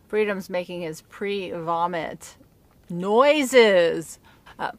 Freedom's making his pre-vomit noises.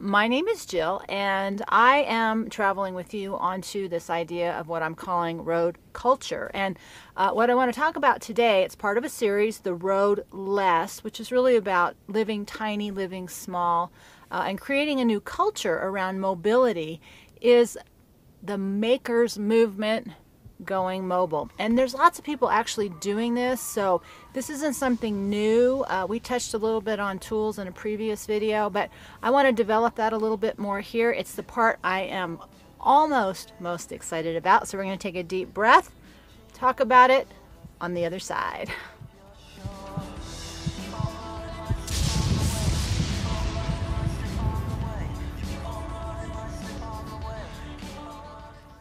My name is Jill, and I am traveling with you onto this idea of what I'm calling road culture. And what I want to talk about today, it's part of a series, The Road Less, which is really about living tiny, living small, and creating a new culture around mobility, is the makers movement going mobile. And there's lots of people actually doing this, so this isn't something new. We touched a little bit on tools in a previous video, but I want to develop that a little bit more here. It's the part I am almost most excited about. So we're going to take a deep breath, talk about it on the other side.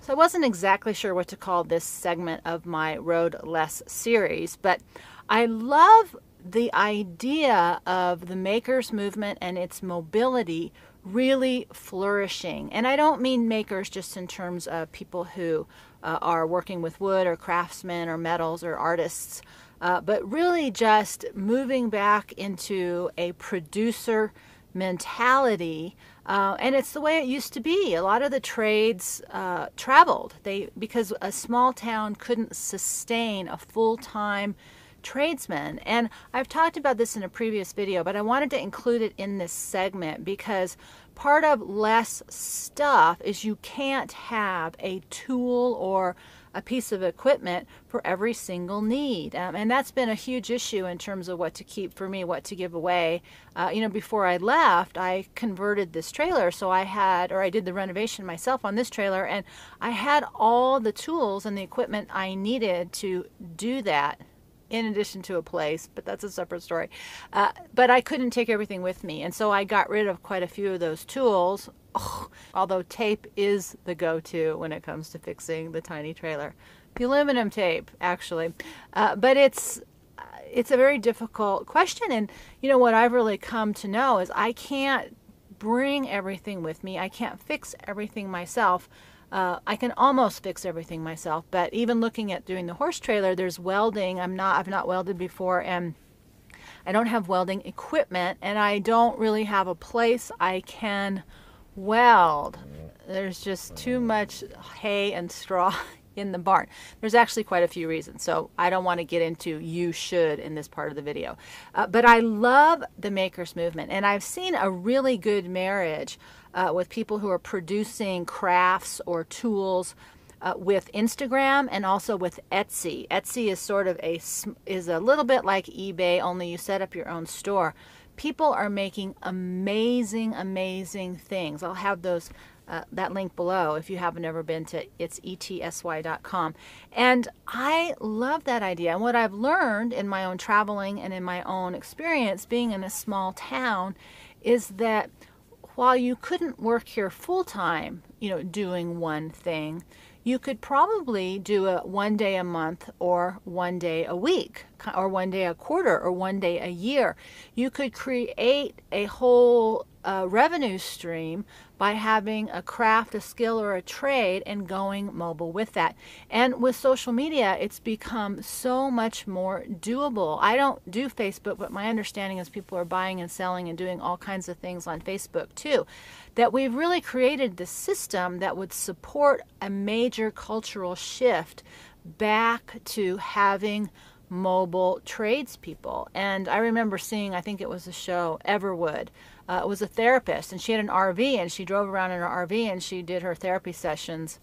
So I wasn't exactly sure what to call this segment of my Road Less series, but I love the idea of the makers movement and its mobility really flourishing. And I don't mean makers just in terms of people who are working with wood or craftsmen or metals or artists, but really just moving back into a producer mentality. And it's the way it used to be. A lot of the trades traveled because a small town couldn't sustain a full-time tradesman. And I've talked about this in a previous video, but I wanted to include it in this segment because part of less stuff is you can't have a tool or a piece of equipment for every single need. And that's been a huge issue in terms of what to keep for me, what to give away. Before I left, I converted this trailer. So I did the renovation myself on this trailer, and I had all the tools and the equipment I needed to do that, in addition to a place, but that's a separate story. But I couldn't take everything with me, and so I got rid of quite a few of those tools. Although tape is the go-to when it comes to fixing the tiny trailer. The aluminum tape, actually. But it's a very difficult question, and what I've really come to know is I can't bring everything with me. I can't fix everything myself. I can almost fix everything myself, but even looking at doing the horse trailer, there's welding. I've not welded before, and I don't have welding equipment, and I don't really have a place I can weld. There's just too much hay and straw in the barn. There's actually quite a few reasons, so I don't want to get into you should in this part of the video. But I love the makers movement, and I've seen a really good marriage with people who are producing crafts or tools with Instagram and also with Etsy. Etsy is sort of is a little bit like eBay, only you set up your own store. People are making amazing, amazing things. I'll have that link below if you haven't ever been to etsy.com. And I love that idea. And what I've learned in my own traveling and in my own experience being in a small town is that while you couldn't work here full-time, doing one thing, you could probably do it one day a month or one day a week or one day a quarter or one day a year. You could create a whole revenue stream by having a craft, a skill, or a trade and going mobile with that. And with social media, it's become so much more doable. I don't do Facebook, but my understanding is people are buying and selling and doing all kinds of things on Facebook too. That we've really created this system that would support a major cultural shift back to having mobile tradespeople. And I remember seeing, I think it was a show, Everwood. It was a therapist, and she had an RV, and she drove around in her RV, and she did her therapy sessions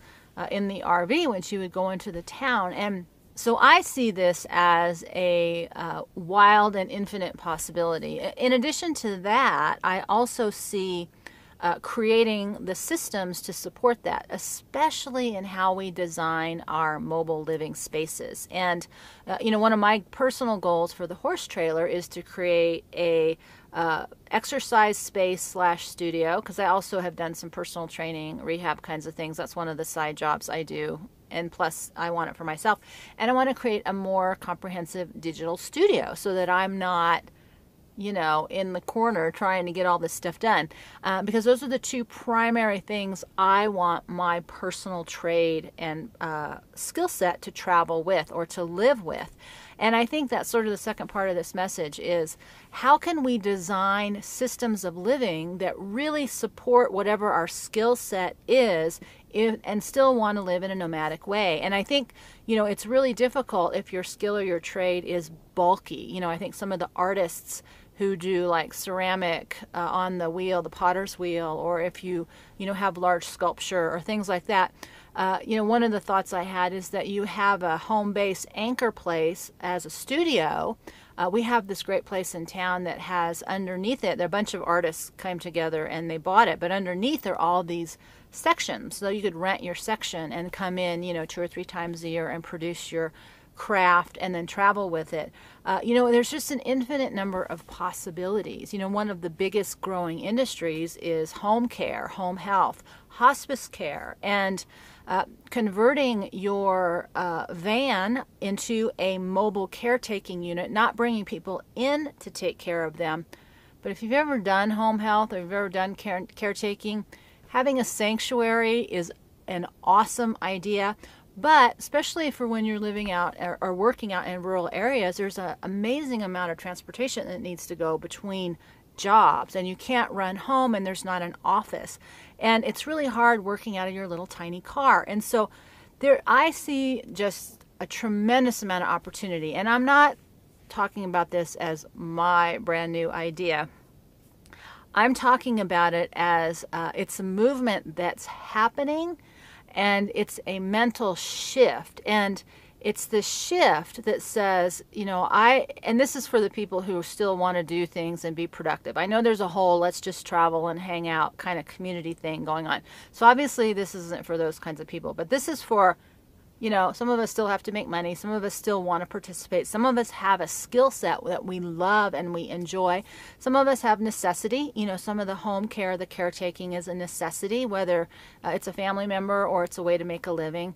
in the RV when she would go into the town. And so I see this as a wild and infinite possibility. In addition to that, I also see creating the systems to support that, especially in how we design our mobile living spaces. And, one of my personal goals for the horse trailer is to create a exercise space / studio, because I also have done some personal training, rehab kinds of things. That's one of the side jobs I do. And plus, I want it for myself. And I want to create a more comprehensive digital studio so that I'm not in the corner trying to get all this stuff done. Because those are the two primary things I want my personal trade and skill set to travel with or to live with. And I think that's sort of the second part of this message is how can we design systems of living that really support whatever our skill set is and still want to live in a nomadic way. And I think, it's really difficult if your skill or your trade is bulky. I think some of the artists who do like ceramic on the wheel, the potter's wheel, or if you have large sculpture or things like that. One of the thoughts I had is that you have a home-based anchor place as a studio. We have this great place in town that has underneath it, a bunch of artists came together and they bought it, but underneath are all these sections. So you could rent your section and come in, 2 or 3 times a year and produce your craft and then travel with it. There's just an infinite number of possibilities. One of the biggest growing industries is home care, home health, hospice care, and converting your van into a mobile caretaking unit, not bringing people in to take care of them. But if you've ever done home health or you've ever done caretaking, having a sanctuary is an awesome idea. But especially for when you're living out or working out in rural areas, there's an amazing amount of transportation that needs to go between jobs, and you can't run home and there's not an office. And it's really hard working out of your little tiny car. And so I see just a tremendous amount of opportunity. And I'm not talking about this as my brand new idea. I'm talking about it as it's a movement that's happening. And it's a mental shift. And it's the shift that says, and this is for the people who still want to do things and be productive. I know there's a whole let's just travel and hang out kind of community thing going on. So obviously this isn't for those kinds of people. But this is for, some of us still have to make money. Some of us still want to participate. Some of us have a skill set that we love and we enjoy. Some of us have necessity. Some of the home care, the caretaking is a necessity, whether it's a family member or it's a way to make a living.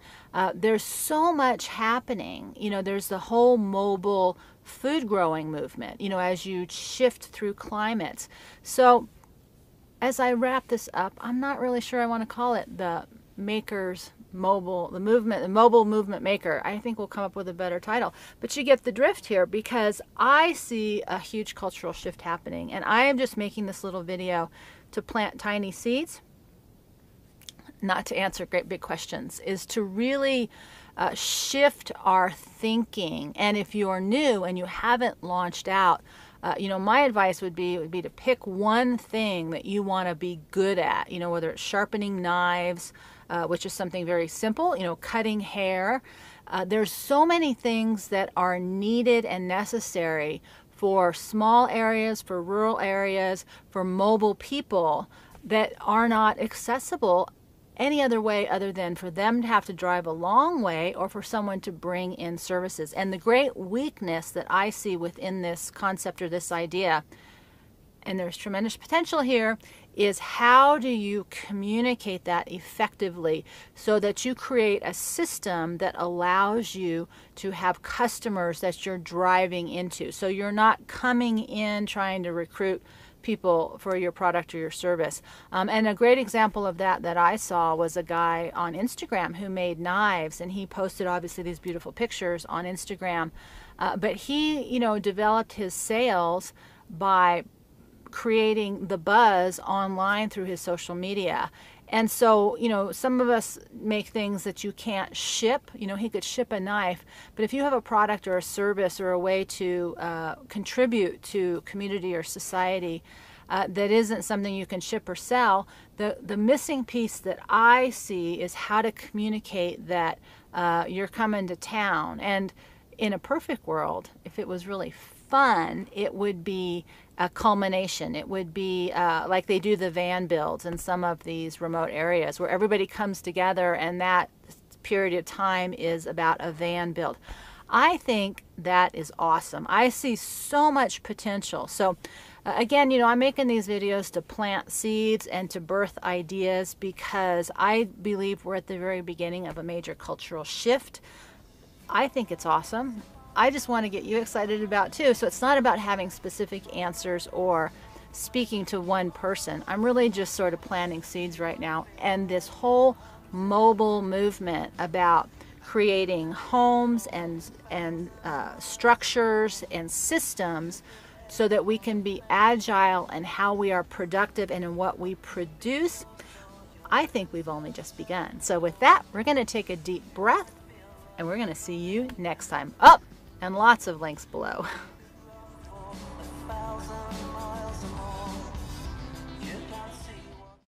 There's so much happening. There's the whole mobile food growing movement, as you shift through climates. So as I wrap this up, I'm not really sure I want to call it the mobile movement maker. I think we'll come up with a better title. But you get the drift here, because I see a huge cultural shift happening, and I am just making this little video to plant tiny seeds, not to answer great big questions, is to really shift our thinking. And if you are new and you haven't launched out, my advice would be to pick one thing that you want to be good at, whether it's sharpening knives, which is something very simple, cutting hair. There's so many things that are needed and necessary for small areas, for rural areas, for mobile people that are not accessible any other way other than for them to have to drive a long way or for someone to bring in services. And the great weakness that I see within this concept or this idea, and there's tremendous potential here, is how do you communicate that effectively so that you create a system that allows you to have customers that you're driving into. So you're not coming in trying to recruit people for your product or your service. And a great example of that I saw was a guy on Instagram who made knives, and he posted obviously these beautiful pictures on Instagram. But he, developed his sales by creating the buzz online through his social media. And so, some of us make things that you can't ship. He could ship a knife, but if you have a product or a service or a way to contribute to community or society that isn't something you can ship or sell, the missing piece that I see is how to communicate that you're coming to town. And in a perfect world, if it was really fun, it would be a culmination. It would be like they do the van builds in some of these remote areas where everybody comes together and that period of time is about a van build. I think that is awesome. I see so much potential. So again, I'm making these videos to plant seeds and to birth ideas because I believe we're at the very beginning of a major cultural shift. I think it's awesome. I just want to get you excited about too. So it's not about having specific answers or speaking to one person. I'm really just sort of planting seeds right now. And this whole mobile movement about creating homes and structures and systems so that we can be agile in how we are productive and in what we produce, I think we've only just begun. So with that, we're going to take a deep breath, and we're going to see you next time. Up, and lots of links below.